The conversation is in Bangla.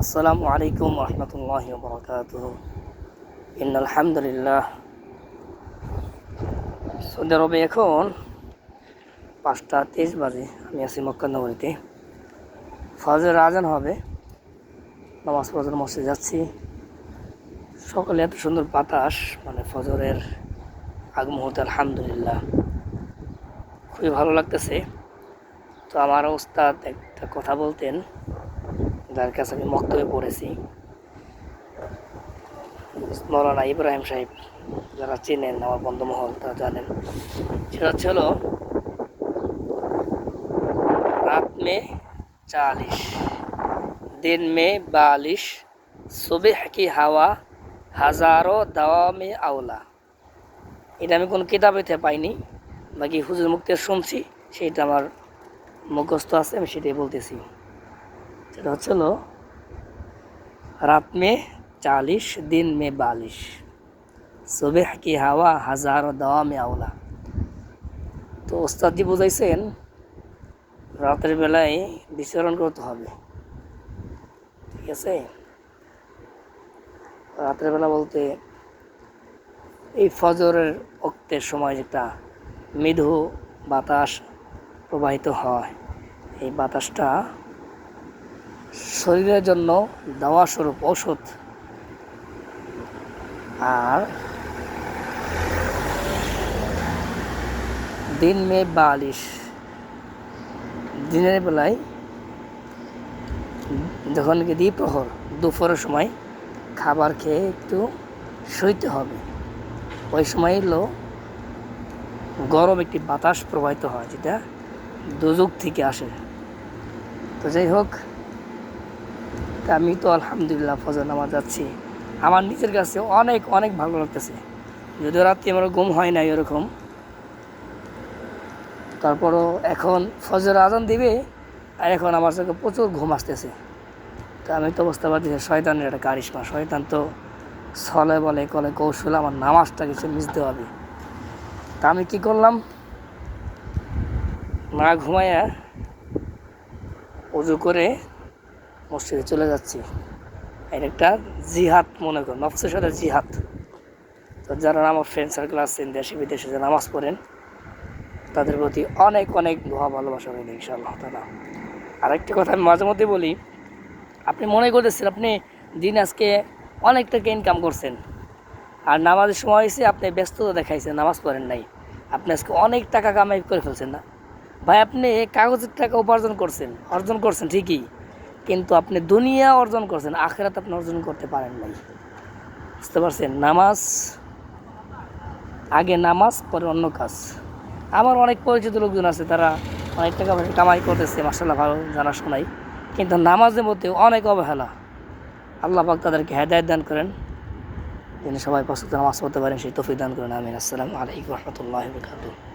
আসসালামু আলাইকুম রহমতুল্লাহি ওয়া বারাকাতুহু। ইন্নাল হামদুলিল্লাহ। সৌদি আরবে এখন 5:23 বাজে। আমি আছি মক্কা নগরীতে। ফজরের আজান হবে, নামাজ পড়ার মসজিদে যাচ্ছি। সকালে এত সুন্দর বাতাস, মানে ফজরের আগ মুহূর্তে আলহামদুলিল্লাহ খুবই ভালো লাগতেছে। তো আমার ওস্তাদ একটা কথা বলতেন, যার কাছে আমি মক্তবে পড়েছি, মৌলানা ইব্রাহিম সাহেব, যারা চেনেন আমার বন্ধুমহল তারা জানেন। সেটা ছিল রাত মে 40 দিন মে 42 সুবহ কি হাওয়া হাজারো দাওয়া মে আওলা। এটা আমি কোনো কিতাবেতে পাইনি, বাকি হুজুর মুক্তের শুনছি, সেইটা আমার মুখস্থ আছে, আমি সেটাই বলতেছি। সেটা হচ্ছিল রাত মে 40 দিন মে 42 সুবহ কি হাওয়া হাজারো দাওয়া মে আওলা। তো ওস্তাদজি বুঝাইছেন রাতের বেলায় বিচরণ করতে হবে, ঠিক আছে। রাতের বেলা বলতে এই ফজরের ওক্তের সময় যেটা মৃদু বাতাস প্রবাহিত হয়, এই বাতাসটা শরীরের জন্য দাওয়া স্বরূপ ঔষধ। আর দিন মে 42 দিনের বেলায় যখন কি দ্বিপ্রহর দুপুরের সময় খাবার খেয়ে একটু শুইতে হবে, ওই সময় হলো গরম একটি বাতাস প্রবাহিত হয়, যেটা দোজক থেকে আসে। তো যাই হোক, আমি তো আলহামদুলিল্লাহ ফজর নামাজ যাচ্ছি, আমার নিজের কাছে অনেক অনেক ভালো লাগতেছে। যদিও রাত্রি আমার ঘুম হয় না এরকম, তারপরও এখন ফজর আজান দিবে আর এখন আমার চোখে প্রচুর ঘুম আসতেছে। তো আমি তো বুঝতে পারছি শয়তানের একটা কারিশমা। শয়তান তো ছলে বলে কলে কৌশল আমার নামাজটা কিছু মিশতে হবে। তা আমি কী করলাম, না ঘুমাইয়া উজু করে মসজিদে চলে যাচ্ছি। এটা একটা জিহাদ মনে করুন, নফসের সাথে জিহাদ। তো যারা আমার ফ্রেন্ড সার্কেল আছেন দেশে বিদেশে যে নামাজ পড়েন, তাদের প্রতি অনেক অনেক দোয়া ভালোবাসা রইল ইনশাআল্লাহ তাআলা। আরেকটি কথা আমি মাঝে মধ্যে বলি, আপনি মনে করতেছেন আপনি দিন আজকে অনেক টাকা ইনকাম করছেন, আর নামাজের সময় হয়েছে আপনি ব্যস্ততা দেখাইছেন, নামাজ পড়েন নাই, আপনি আজকে অনেক টাকা কামাই করে ফেলছেন না ভাই। আপনি কাগজের টাকা অর্জন করছেন ঠিকই, কিন্তু আপনি দুনিয়া অর্জন করছেন, আখিরাত আপনি অর্জন করতে পারেন নাই। বুঝতে পারছেন? নামাজ আগে, নামাজ পরে অন্য কাজ। আমার অনেক পরিচিত লোকজন আছে, তারা অনেক টাকা কামাই করতেছে, মাশাআল্লাহ ভালো জানাশোনাই, কিন্তু নামাজের মধ্যে অনেক অবহেলা। আল্লাহ পাক তাদেরকে হেদায়েত দান করেন, যেন সবাই পাঁচ ওয়াক্ত নামাজ পড়তে পারেন, সেই তৌফিক দান করেন। আমিন। আসসালামু আলাইকুম রহমতুল্লাহি ওয়া বারাকাতুহু।